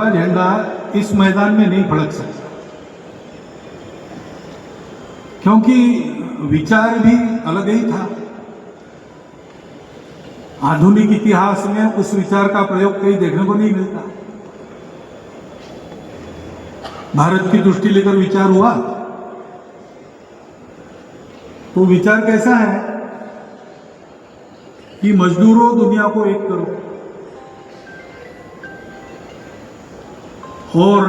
झंडा इस मैदान में नहीं फड़क सकता, क्योंकि विचार भी अलग ही था। आधुनिक इतिहास में उस विचार का प्रयोग कहीं देखने को नहीं मिलता। भारत की दृष्टि लेकर विचार हुआ तो विचार कैसा है कि मजदूरों दुनिया को एक करो, और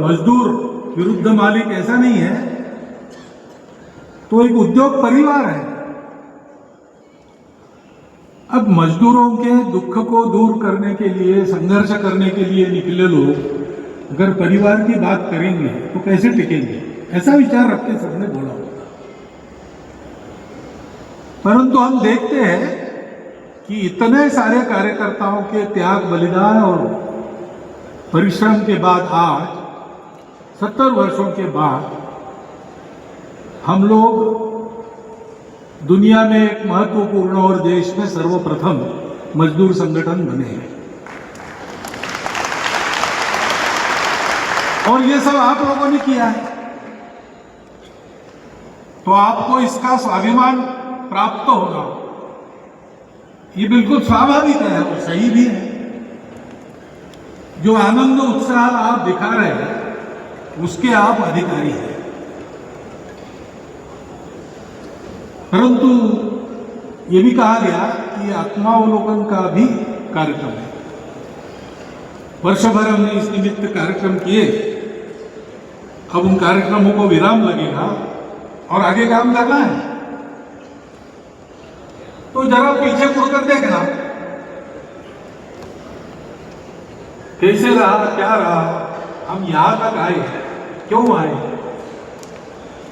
मजदूर विरुद्ध मालिक ऐसा नहीं है, तो एक उद्योग परिवार है। अब मजदूरों के दुख को दूर करने के लिए, संघर्ष करने के लिए निकले लोग अगर परिवार की बात करेंगे तो कैसे टिकेंगे, ऐसा विचार रख के सबने बोला होगा। परंतु हम देखते हैं कि इतने सारे कार्यकर्ताओं के त्याग, बलिदान और परिश्रम के बाद आज 70 वर्षों के बाद हम लोग दुनिया में एक महत्वपूर्ण और देश में सर्वप्रथम मजदूर संगठन बने हैं। और ये सब आप लोगों ने किया है, तो आपको इसका स्वाभिमान प्राप्त होगा, ये बिल्कुल स्वाभाविक है और सही भी है। जो आनंद उत्साह आप दिखा रहे हैं उसके आप अधिकारी हैं। परंतु ये भी कहा गया कि आत्मावलोकन का भी कार्यक्रम है। वर्षभर हमने इस निमित्त कार्यक्रम किए, अब उन कार्यक्रमों को विराम लगेगा और आगे काम करना है। तो जरा पीछे मुड़कर देखना कैसे रहा, क्या रहा, हम यहां तक आए, क्यों आए,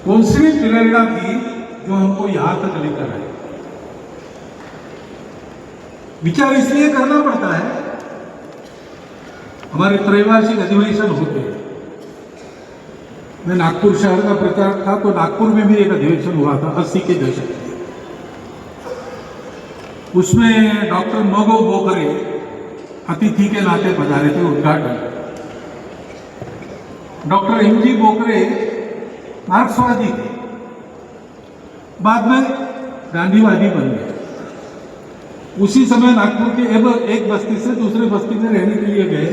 कौन सी प्रेरणा थी जो हमको यहां तक लेकर आए। विचार इसलिए करना पड़ता है, हमारे त्रैमासिक अधिवेशन होते हैं। मैं नागपुर शहर का प्रचारक था, तो नागपुर में भी एक अधिवेशन हुआ था 80 के दशक में। उसमें डॉक्टर मगो बोकरे अतिथि के नाते पधारे थे उद्घाटन। डॉक्टर एमजी बोकरे मार्क्सवादी थे, बाद में गांधीवादी बन गए। उसी समय नागपुर के एक बस्ती से दूसरे बस्ती में रहने के लिए गए।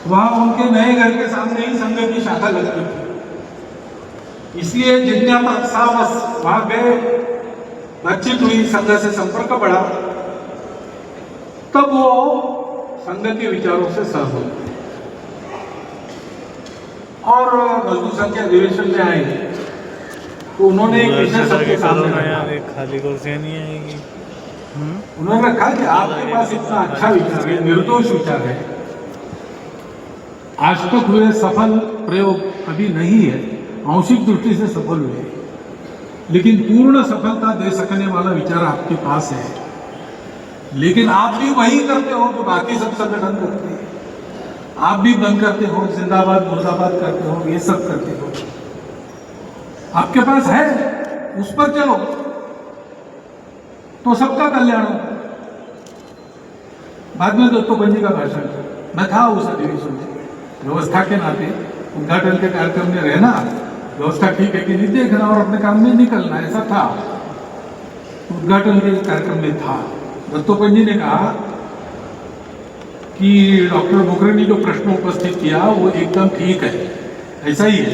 वहां उनके नए घर के सामने ही संघ की शाखा लगती थी, इसलिए जिज्ञासा बस वहां गए, बातचीत हुई, संघ से संपर्क बढ़ा, तब वो संघ के विचारों से सहमत हुए और मजदूर संघ के अधिवेशन में आए। तो उन्होंने एक विषय सबके सामने रखा, खाली कुर्सियां नहीं आएगी। उन्होंने रखा कि आपके पास इतना अच्छा विचार है, निर्दोष विचार है, आज तक हुए सफल प्रयोग अभी नहीं है, आंशिक दृष्टि से सफल हुए, लेकिन पूर्ण सफलता दे सकने वाला विचार आपके पास है। लेकिन आप भी वही करते हो जो बाकी सब संगठन करते हैं। आप भी बंद करते हो, जिंदाबाद मुर्दाबाद करते हो, ये सब करते हो। आपके पास है, उस पर चलो तो सबका कल्याण हो। बाद में दत्तोपंत जी का भाषण, मैं था उस अधिवेशन में, व्यवस्था के नाते उद्घाटन के कार्यक्रम में रहना, व्यवस्था ठीक है कि नहीं देखना और अपने काम में निकलना, ऐसा था। उद्घाटन के कार्यक्रम में था। दत्तोपंत जी ने कहा कि डॉक्टर बोकरे ने जो प्रश्न उपस्थित किया वो एकदम ठीक है, ऐसा ही है।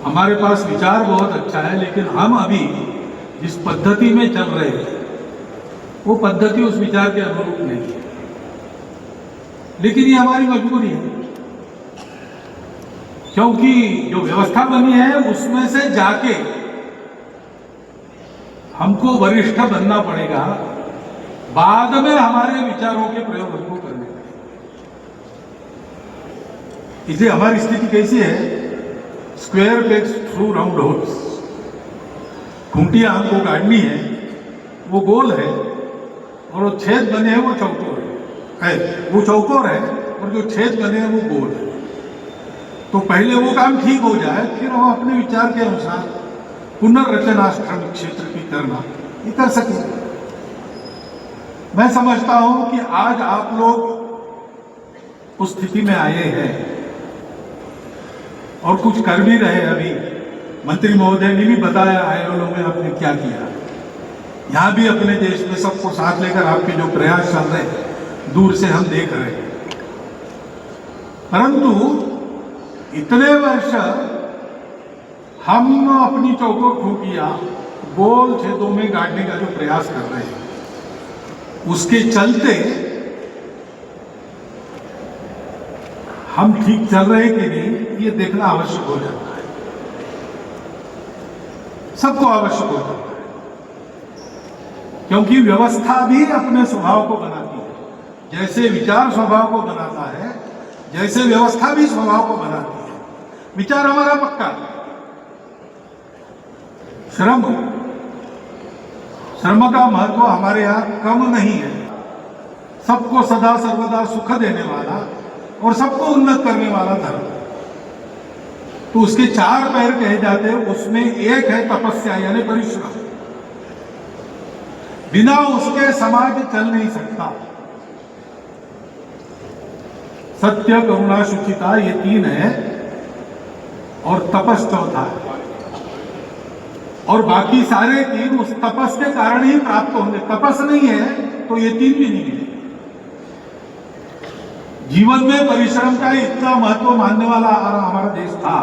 हमारे पास विचार बहुत अच्छा है, लेकिन हम अभी जिस पद्धति में चल रहे हैं वो पद्धति उस विचार के अनुरूप नहीं है, लेकिन ये हमारी मजबूरी है, क्योंकि जो व्यवस्था बनी है उसमें से जाके हमको वरिष्ठ बनना पड़ेगा, बाद में हमारे विचारों के प्रयोग हमको करने पड़ेंगे। इसलिए हमारी स्थिति कैसी है, square pegs through round holes. खूंटियां हमको गाड़नी है, वो गोल है, और वो छेद बने हैं वो चौकोर है, वो चौकोर है, और जो छेद बने हैं वो गोल है। तो पहले वो काम ठीक हो जाए, फिर हम अपने विचार के अनुसार पुनर्रचना श्रमिक क्षेत्र की करना ये कर सकें। मैं समझता हूं कि आज आप लोग उस स्थिति में आए हैं और कुछ कर भी रहे। अभी मंत्री महोदय ने भी बताया आईएलओ में आपने क्या किया। यहाँ भी अपने देश में सबको साथ लेकर आपके जो प्रयास चल रहे हैं दूर से हम देख रहे हैं। परंतु इतने वर्ष हम अपनी चौकोर ठोकिया गोल छेदों में गाड़ने का जो प्रयास कर रहे हैं, उसके चलते हम ठीक चल रहे कि नहीं ये देखना आवश्यक हो जाता है, सबको आवश्यक हो जाता है। क्योंकि व्यवस्था भी अपने स्वभाव को बनाती है। जैसे विचार स्वभाव को बनाता है, जैसे व्यवस्था भी स्वभाव को बनाती है। विचार हमारा पक्का, श्रम का महत्व हमारे यहां कम नहीं है। सबको सदा सर्वदा सुख देने वाला और सबको उन्नत करने वाला धर्म। तो उसके 4 पैर कहे जाते हैं, उसमें एक है तपस्या यानी परिश्रम। बिना उसके समाज चल नहीं सकता। सत्य, करुणा, शुचिता ये 3 है और तपस 4था है। और बाकी सारे 3 उस तपस के कारण ही प्राप्त होंगे। तपस नहीं है तो ये 3 भी नहीं है। जीवन में परिश्रम का इतना महत्व मानने वाला हमारा देश था,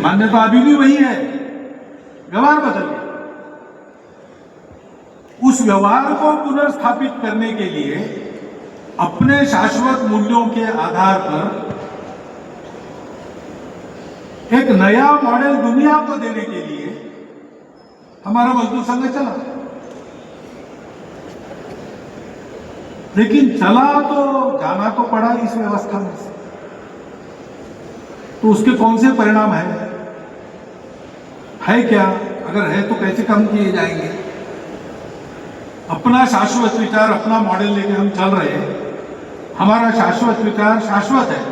मान्यता अभी भी वही है, व्यवहार बदल गया। उस व्यवहार को पुनर्स्थापित करने के लिए अपने शाश्वत मूल्यों के आधार पर एक नया मॉडल दुनिया को देने के लिए हमारा मजदूर संघ चला। लेकिन चला तो जाना तो पड़ा इस व्यवस्था में से। तो उसके कौन से परिणाम है क्या? अगर है तो कैसे कम किए जाएंगे? अपना शाश्वत विचार, अपना मॉडल लेके हम चल रहे हैं। हमारा शाश्वत विचार शाश्वत है।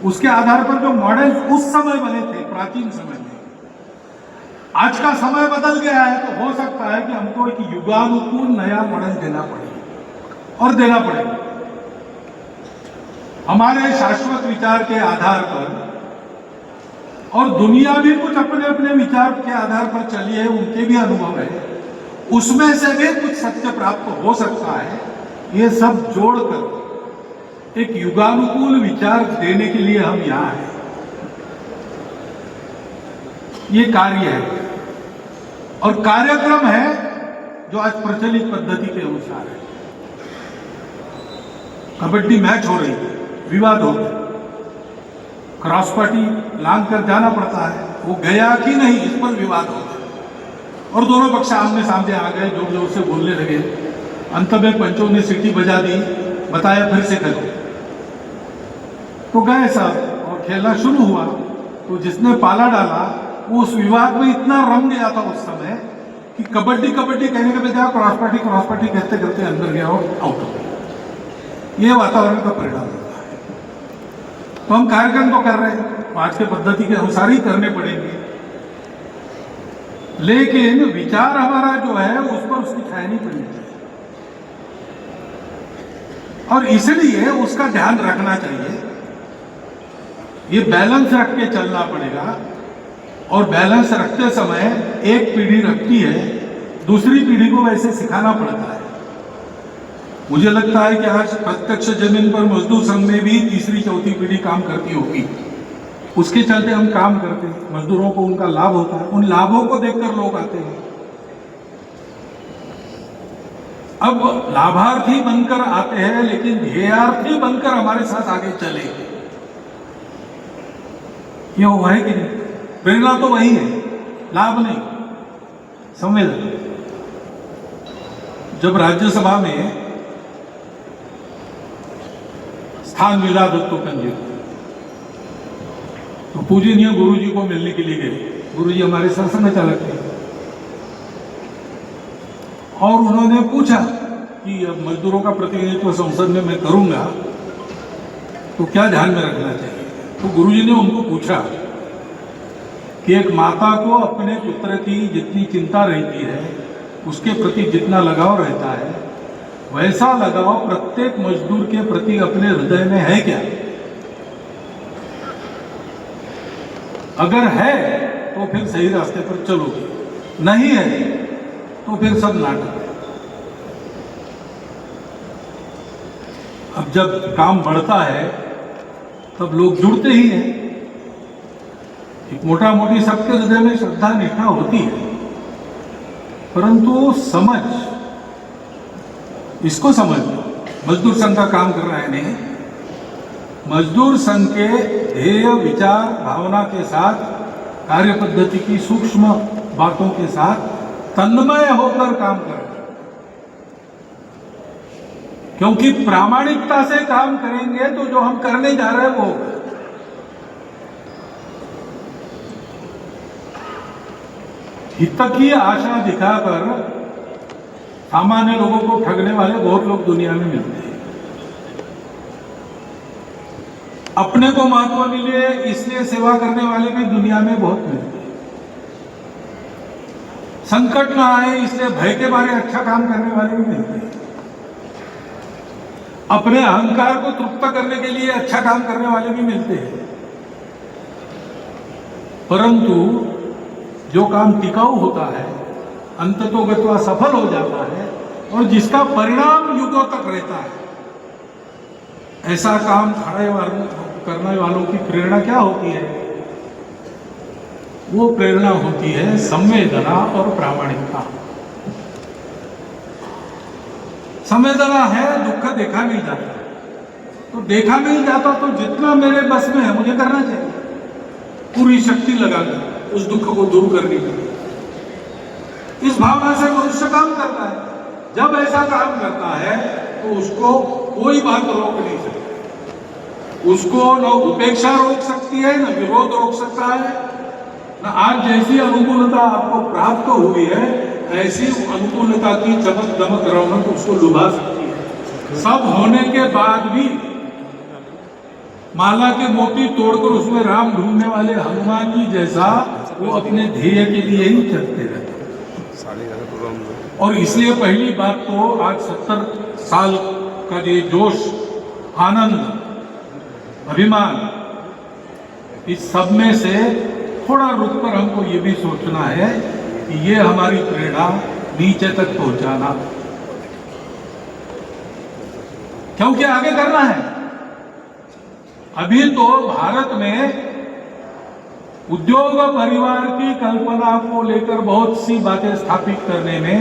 उसके आधार पर जो मॉडल उस समय बने थे, प्राचीन समय में, आज का समय बदल गया है। तो हो सकता है कि हमको एक युगानुकूल नया मॉडल देना पड़ेगा और देना पड़ेगा। हमारे शाश्वत विचार के आधार पर, और दुनिया भी कुछ अपने अपने विचार के आधार पर चली है, उनके भी अनुभव है, उसमें से भी कुछ सत्य प्राप्त हो सकता है। ये सब जोड़कर एक युगानुकूल विचार देने के लिए हम यहां हैं। ये कार्य है और कार्यक्रम है जो आज प्रचलित पद्धति के अनुसार है। कबड्डी मैच हो रही है, विवाद हो गया, क्रॉस पार्टी लांग कर जाना पड़ता है, वो गया कि नहीं इस पर विवाद हो गया और दोनों पक्ष आमने सामने आ गए, जोर जोर से बोलने लगे। अंत में पंचों ने सीटी बजा दी, बताया फिर से खेलो। तो गए सब और खेलना शुरू हुआ। तो जिसने पाला डाला वो उस विवाद में इतना रम गया था उस समय कि कबड्डी कबड्डी कहने के बजाय क्रॉस पार्टी कहते कहते अंदर गया और आउट हो गया। ये वातावरण का परिणाम होता है। तो हम कार्यक्रम तो कर रहे हैं, आज के पद्धति के अनुसार ही करने पड़ेंगे, लेकिन विचार हमारा जो है उस पर उसकी छाया नहीं पड़नी चाहिए। और इसलिए उसका ध्यान रखना चाहिए। ये बैलेंस रख के चलना पड़ेगा। और बैलेंस रखते समय एक पीढ़ी रखती है, दूसरी पीढ़ी को वैसे सिखाना पड़ता है। मुझे लगता है कि आज प्रत्यक्ष जमीन पर मजदूर संघ में भी तीसरी चौथी पीढ़ी काम करती होगी। उसके चलते हम काम करते हैं, मजदूरों को उनका लाभ होता है, उन लाभों को देखकर लोग आते हैं। अब लाभार्थी बनकर आते हैं, लेकिन ध्येयार्थी बनकर हमारे साथ आगे चले। ये हुआ है कि नहीं? प्रेरणा तो वही है, लाभ नहीं, संवेदन। जब राज्यसभा में स्थान मिला दत्तोपंत जी को, तो पूजनीय गुरु जी को मिलने के लिए गए। गुरु जी हमारे संघ चालक थे और उन्होंने पूछा कि अब मजदूरों का प्रतिनिधित्व संसद में मैं करूंगा तो क्या ध्यान में रखना चाहिए। तो गुरुजी ने उनको पूछा कि एक माता को अपने पुत्र की जितनी चिंता रहती है, उसके प्रति जितना लगाव रहता है, वैसा लगाव प्रत्येक मजदूर के प्रति अपने हृदय में है क्या? अगर है तो फिर सही रास्ते पर चलोगे, नहीं है तो फिर सब नाटक है। अब जब काम बढ़ता है तब लोग जुड़ते ही हैं। एक मोटा मोटी सबके हृदय में श्रद्धा निष्ठा होती है, परंतु समझ, इसको समझ लो, मजदूर संघ का काम कर रहा है नहीं, मजदूर संघ के ध्येय विचार भावना के साथ, कार्य पद्धति की सूक्ष्म बातों के साथ तन्मय होकर काम कर रहा है। क्योंकि प्रामाणिकता से काम करेंगे तो जो हम करने जा रहे हैं वो होगा। हित की आशा दिखाकर सामान्य लोगों को ठगने वाले बहुत लोग दुनिया में मिलते हैं। अपने को महत्व मिले इसलिए सेवा करने वाले भी दुनिया में बहुत मिलते हैं। संकट ना आए इसलिए भय के बारे अच्छा काम करने वाले भी मिलते हैं। अपने अहंकार को तृप्त करने के लिए अच्छा काम करने वाले भी मिलते हैं। परंतु जो काम टिकाऊ होता है, अंततोगत्वा सफल हो जाता है और जिसका परिणाम युगों तक रहता है, ऐसा काम करने वालों की प्रेरणा क्या होती है? वो प्रेरणा होती है संवेदना और प्रामाणिकता। संवेदना है, दुख देखा नहीं जाता, तो देखा नहीं जाता तो जितना मेरे बस में है मुझे करना चाहिए, पूरी शक्ति लगाकर उस दुख को दूर करने की। इस भावना से मनुष्य काम करता है। जब ऐसा काम करता है तो उसको कोई बात रोक नहीं सकती। उसको न उपेक्षा रोक सकती है, न विरोध रोक सकता है, न आज जैसी अनुकूलता आपको प्राप्त हुई है ऐसी अनुकूलता की चमक दमक रौनक उसको लुभा सकती है। सब होने के बाद भी माला के मोती तोड़कर उसमें राम ढूंढने वाले हनुमान जी जैसा वो अपने ध्येय के लिए ही चलते रहते। और इसलिए पहली बात तो आज 70 साल का ये जोश, आनंद, अभिमान, इस सब में से थोड़ा रुककर हमको ये भी सोचना है कि ये हमारी प्रेरणा नीचे तक पहुंचाना, क्योंकि आगे करना है। अभी तो भारत में उद्योग परिवार की कल्पना को लेकर बहुत सी बातें स्थापित करने में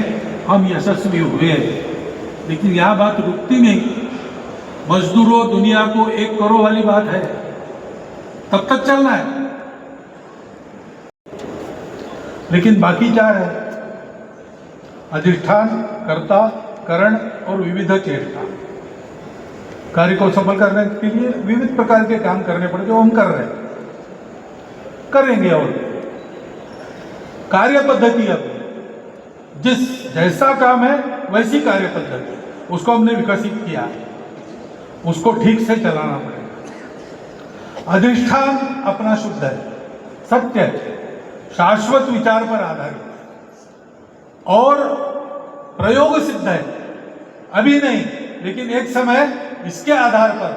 हम यशस्वी हुए, लेकिन यह बात रुकती नहीं। मजदूरों दुनिया को एक करो वाली बात है, तब तक चलना है। लेकिन बाकी चार है, अधिष्ठान, कर्ता, करण और विविध चेष्टा। कार्य को सफल करने के लिए विविध प्रकार के काम करने पड़े जो हम कर रहे हैं, करेंगे। और कार्य पद्धति, अब जिस जैसा काम है वैसी कार्य पद्धति उसको हमने विकसित किया, उसको ठीक से चलाना पड़ेगा। अधिष्ठान अपना शुद्ध है, सत्य है, शाश्वत विचार पर आधारित है और प्रयोग सिद्ध है। अभी नहीं, लेकिन एक समय इसके आधार पर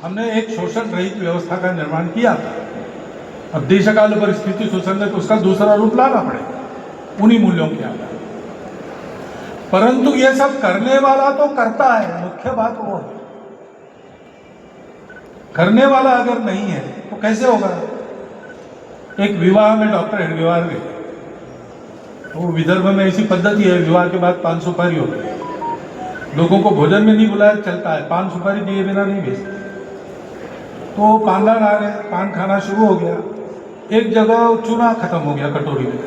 हमने एक शोषण रहित व्यवस्था का निर्माण किया था। अब देश काल परिस्थिति सुसंगत उसका दूसरा रूप लाना पड़ेगा उन्हीं मूल्यों के आधार। परंतु ये सब करने वाला तो करता है, मुख्य बात वो है। करने वाला अगर नहीं है तो कैसे होगा? एक विवाह में डॉक्टर हेडगेवार गए, वो विदर्भ में ऐसी पद्धति है, विवाह के बाद पान सुपारी होती है। लोगों को भोजन में नहीं बुलाया चलता है, पान सुपारी दिए बिना नहीं भेजते। तो पानदार आ गए, पान खाना शुरू हो गया। एक जगह चूना खत्म हो गया कटोरी में,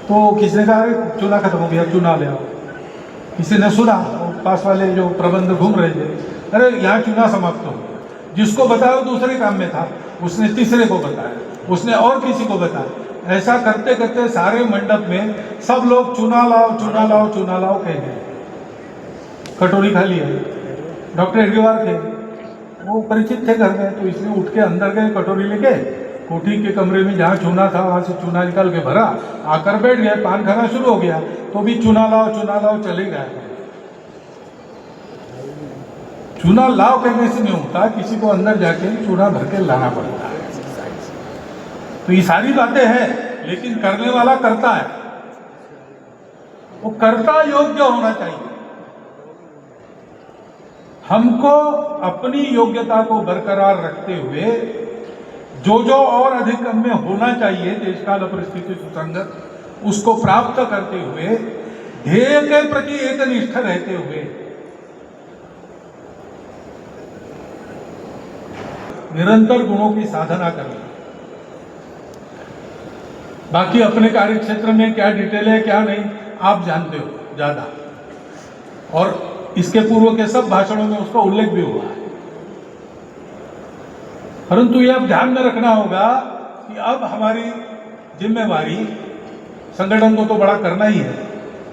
तो किसी ने कहा चूना खत्म हो गया, चूना ले आओ। किसी ने सुना, पास वाले जो प्रबंध घूम रहे थे, अरे यहाँ चूना समाप्त हो गया। जिसको बताया दूसरे काम में था, उसने तीसरे को बताया, उसने और किसी को बताया। ऐसा करते करते सारे मंडप में सब लोग चूना लाओ चूना लाओ चूना लाओ कह गए। कटोरी खाली है। डॉक्टर हेडगेवार थे, वो परिचित थे घर में, तो इसलिए उठ के अंदर गए, कटोरी लेके कोठी के कमरे में जहाँ चूना था वहाँ से चूना निकाल के भरा, आकर बैठ गए, पान खाना शुरू हो गया, तो भी चूना लाओ चले गए। चूना लाओ कहने से नहीं होता, किसी को अंदर जाके चूना भर के लाना पड़ता है। तो ये सारी बातें हैं, लेकिन करने वाला करता है, वो कर्ता योग्य होना चाहिए। हमको अपनी योग्यता को बरकरार रखते हुए जो और अधिक में होना चाहिए देश काल परिस्थिति सुसंगत, उसको प्राप्त करते हुए ध्येय के प्रति एकनिष्ठ रहते हुए निरंतर गुणों की साधना करना। बाकी अपने कार्य क्षेत्र में क्या डिटेल है क्या नहीं आप जानते हो ज्यादा, और इसके पूर्व के सब भाषणों में उसका उल्लेख भी हुआ है। परंतु यह अब ध्यान में रखना होगा कि अब हमारी जिम्मेवारी संगठन को तो बड़ा करना ही है,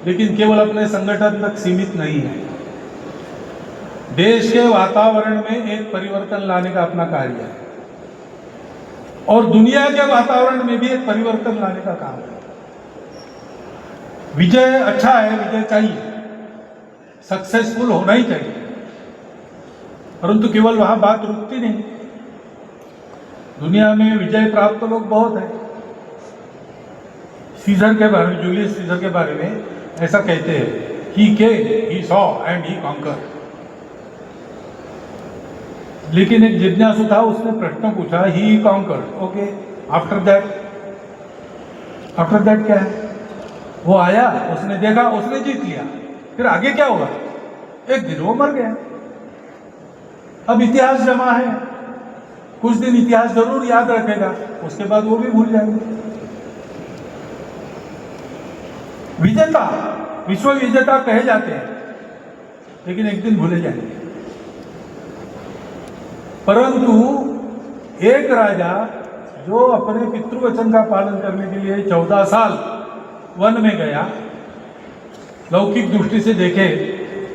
लेकिन केवल अपने संगठन तक सीमित नहीं है। देश के वातावरण में एक परिवर्तन लाने का अपना कार्य है, और दुनिया के वातावरण में भी एक परिवर्तन लाने का काम है। विजय अच्छा है, विजय चाहिए, सक्सेसफुल होना ही चाहिए, परंतु केवल वहां बात रुकती नहीं। दुनिया में विजय प्राप्त लोग बहुत हैं। सीजर के बारे में, जूलियस सीजर के बारे में ऐसा कहते हैं, he came, he saw and he conquer. लेकिन एक जिज्ञासु था, उसने प्रश्न पूछा, he conquered, okay, after that क्या है? वो आया, उसने देखा, उसने जीत लिया, फिर आगे क्या होगा? एक दिन वो मर गया। अब इतिहास जमा है, कुछ दिन इतिहास जरूर याद रखेगा, उसके बाद वो भी भूल जाएंगे। विजेता, विश्व विजेता कहे जाते हैं, लेकिन एक दिन भूले जाएंगे। परंतु एक राजा जो अपने पितृवचन का पालन करने के लिए 14 साल वन में गया, लौकिक दृष्टि से देखे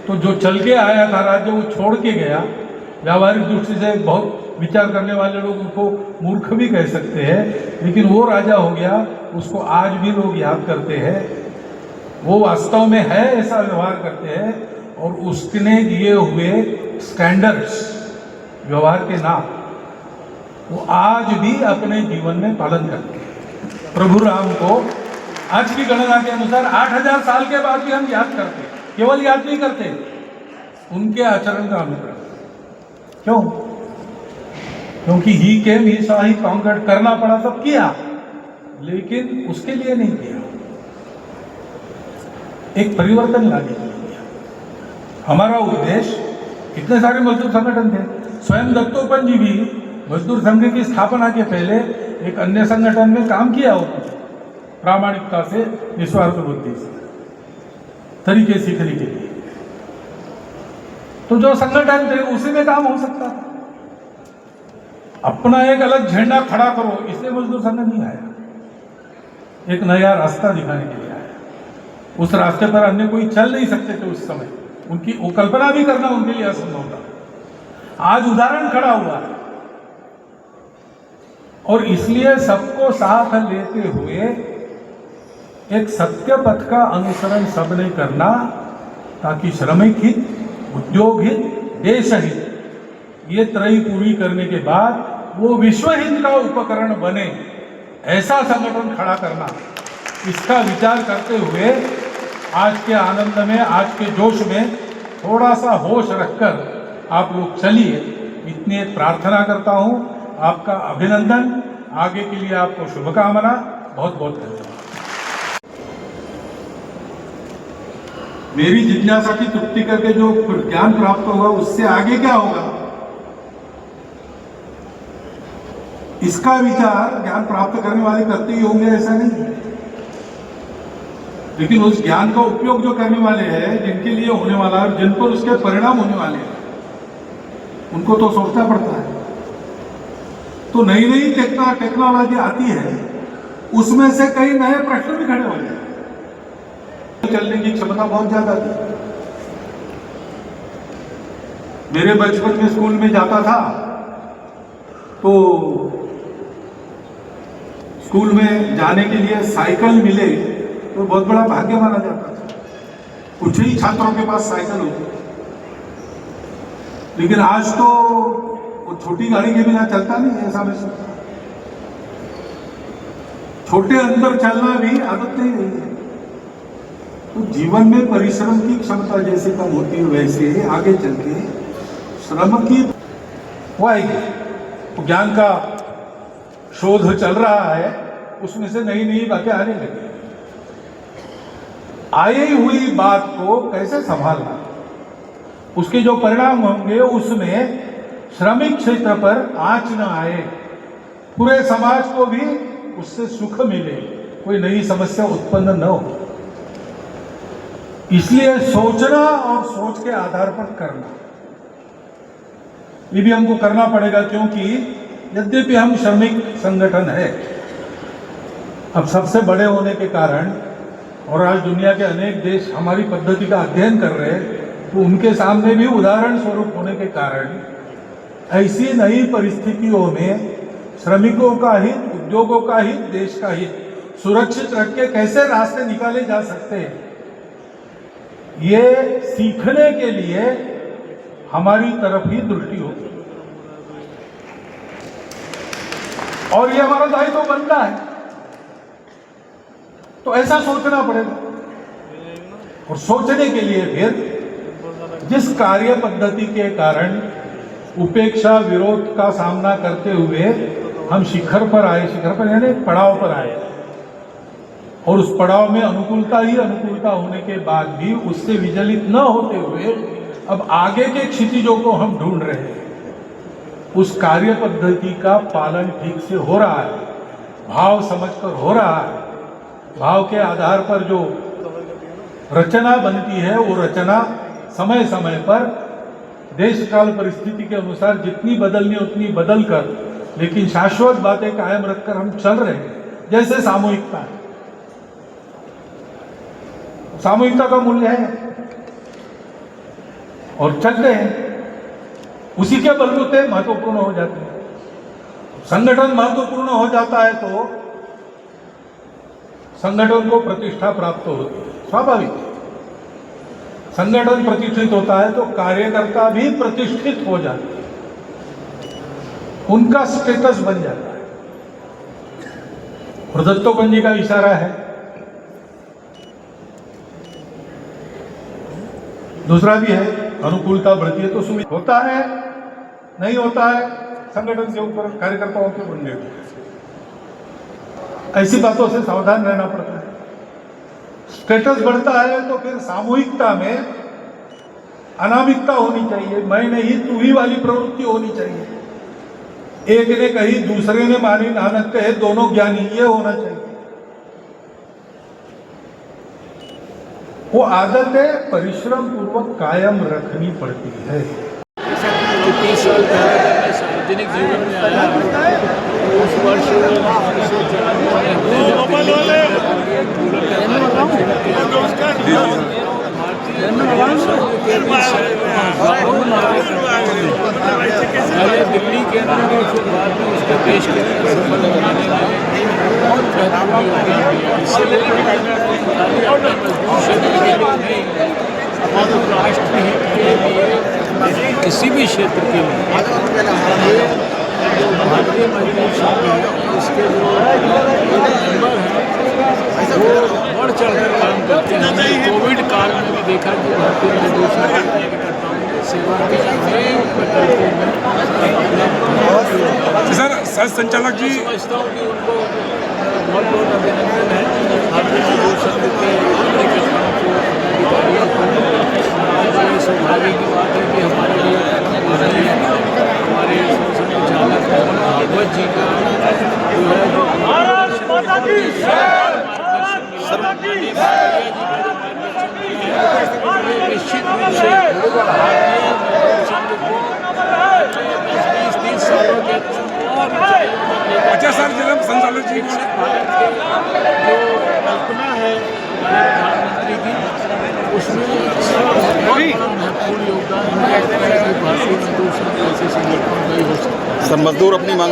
तो जो चल के आया था राज्य वो छोड़ के गया। व्यावहारिक दृष्टि से बहुत विचार करने वाले लोग उनको मूर्ख भी कह सकते हैं, लेकिन वो राजा हो गया, उसको आज भी लोग याद करते हैं। वो वास्तव में है, ऐसा व्यवहार करते हैं, और उसने दिए हुए स्टैंडर्ड्स व्यवहार के नाम वो आज भी अपने जीवन में पालन करते हैं। प्रभु राम को आज की गणना के अनुसार 8000 साल के बाद भी हम याद करते, केवल याद नहीं करते, उनके आचरण का अनुकरण। क्यों? क्योंकि ही came, he saw, he conquered, करना पड़ा, सब किया, लेकिन उसके लिए नहीं किया, एक परिवर्तन लाने के लिए किया। हमारा उद्देश्य, इतने सारे मजदूर संगठन थे, स्वयं दत्तोपंत जी भी मजदूर संघ की स्थापना के पहले एक अन्य संगठन में काम किया होता था, प्रामाणिकता से, निस्वार्थ बुद्धि से, तरीके सीखने के लिए। तो जो संगठन थे उसी में काम हो सकता था। अपना एक अलग झंडा खड़ा करो, इसलिए मजदूर संघ नहीं आया, एक नया रास्ता दिखाने के लिए आया। उस रास्ते पर अन्य कोई चल नहीं सकते थे उस समय, उनकी वो कल्पना भी करना उनके लिए असंभव था। आज उदाहरण खड़ा हुआ है, और इसलिए सबको साथ लेते हुए एक सत्य पथ का अनुसरण सबने करना, ताकि श्रमिक हित, उद्योग हित, देश हित, ये त्रयी पूरी करने के बाद वो विश्व हित का उपकरण बने, ऐसा संगठन खड़ा करना, इसका विचार करते हुए आज के आनंद में, आज के जोश में थोड़ा सा होश रखकर आप लोग चलिए, इतनी प्रार्थना करता हूं। आपका अभिनंदन, आगे के लिए आपको शुभकामना, बहुत बहुत धन्यवाद। मेरी जिज्ञासा की तृप्ति करके जो ज्ञान प्राप्त होगा, उससे आगे क्या होगा, इसका विचार ज्ञान प्राप्त करने वाले करते ही होंगे ऐसा नहीं है, लेकिन उस ज्ञान का उपयोग जो करने वाले हैं, जिनके लिए होने वाला है, जिन पर उसके परिणाम होने वाले हैं, उनको तो सोचना पड़ता है। तो नई नई टेक्नोलॉजी आती है, उसमें से कई नए प्रश्न भी खड़े हो जाते। चलने की क्षमता बहुत ज्यादा थी। मेरे बचपन में स्कूल में जाता था तो स्कूल में जाने के लिए साइकिल मिले तो बहुत बड़ा भाग्य माना जाता था। कुछ ही छात्रों के पास साइकिल होती, लेकिन आज तो वो छोटी गाड़ी के बिना चलता नहीं, ऐसा मैं सोचता। छोटे अंदर चलना भी आदत नहीं रही है। तो जीवन में परिश्रम की क्षमता जैसे कम होती है, वैसे आगे चल के श्रम की वो आएगी। ज्ञान का शोध चल रहा है, उसमें से नई नई बातें आने लगी। आई हुई बात को कैसे संभालना, उसके जो परिणाम होंगे उसमें श्रमिक क्षेत्र पर आंच न आए, पूरे समाज को भी उससे सुख मिले, कोई नई समस्या उत्पन्न न हो। इसलिए सोचना और सोच के आधार पर करना, ये भी हमको करना पड़ेगा, क्योंकि यद्यपि हम श्रमिक संगठन है, अब सबसे बड़े होने के कारण और आज दुनिया के अनेक देश हमारी पद्धति का अध्ययन कर रहे हैं, तो उनके सामने भी उदाहरण स्वरूप होने के कारण ऐसी नई परिस्थितियों में श्रमिकों का हित, उद्योगों का हित, देश का हित सुरक्षित रख के कैसे रास्ते निकाले जा सकते हैं, ये सीखने के लिए हमारी तरफ ही दृष्टि होगी। और ये हमारा दायित्व बनता है, तो ऐसा सोचना पड़ेगा। और सोचने के लिए फिर जिस कार्य पद्धति के कारण उपेक्षा विरोध का सामना करते हुए हम शिखर पर आए, शिखर पर यानी पड़ाव पर आए, और उस पड़ाव में अनुकूलता ही अनुकूलता होने के बाद भी उससे विचलित न होते हुए अब आगे के क्षितिजों को हम ढूंढ रहे हैं। उस कार्य पद्धति का पालन ठीक से हो रहा है, भाव समझकर हो रहा है, भाव के आधार पर जो रचना बनती है वो रचना समय समय पर देश काल परिस्थिति के अनुसार जितनी बदलनी उतनी बदल कर, लेकिन शाश्वत बातें कायम रखकर हम चल रहे हैं। जैसे सामूहिकता है, सामूहिकता का मूल्य है और चलते हैं, उसी के बलबूते महत्वपूर्ण हो जाते हैं। संगठन महत्वपूर्ण हो जाता है तो संगठन को प्रतिष्ठा प्राप्त होती है, स्वाभाविक है। संगठन प्रतिष्ठित होता है तो कार्यकर्ता भी प्रतिष्ठित हो जाते हैं, उनका स्टेटस बन जाता है। और दत्तोपंत जी का इशारा है। दूसरा भी है, अनुकूलता बढ़ती है तो सुविधा होता है, नहीं होता है संगठन के ऊपर, कार्यकर्ताओं के बनने पर। ऐसी बातों से सावधान रहना पड़ता है। स्टेटस बढ़ता है तो फिर सामूहिकता में अनामिकता होनी चाहिए, मैं नहीं तू ही वाली प्रवृत्ति होनी चाहिए। एक ने कही दूसरे ने मानी, नानक कहे दोनों ज्ञानी, ये होना चाहिए। वो आदतें परिश्रम पूर्वक कायम रखनी पड़ती है। 30 साल पहले मैं सार्वजनिक जीवन में आया, उस वर्ष पहले दिल्ली के अंदर, फिर बाद में उसके देश के अंदर सफल बनाने में बहुत बेहतरीन योगदान दिया। इसलिए मजबूत शक्ति के लिए नहीं, हमारे राष्ट्र हित के लिए, किसी भी क्षेत्र के लिए ये जो भारतीय मजदूर संघ है, इसके जो मेंबर हैं वो बढ़ चढ़ कर काम करते हैं। कोविड काल में भी देखा कि भारतीय मजदूर संघ के कार्यकर्ताओं ने सेवा के अनेक प्रकल्पों में सर संचालक जी, समझता हूँ कि उनको बहुत बहुत अभिनंदन है। भारतीय मजदूर संघ के कार्यकर्ताओं को, अधिकारियों को बड़ी सौभाग्य की बात है कि हमारे लिए हमारे संचालक भागवत जी का जो है निश्चित रूप से भारतीय संघ को 20-30 सालों के अच्छा सर, जब संचालक जी भारत की जो कल्पना है प्रधानमंत्री की, उसमें बहुत महत्वपूर्ण योगदान है कि भारतीय मजदूर संघ ऐसे संगठनों का ही हो सकता है। सर, मजदूर अपनी मांगों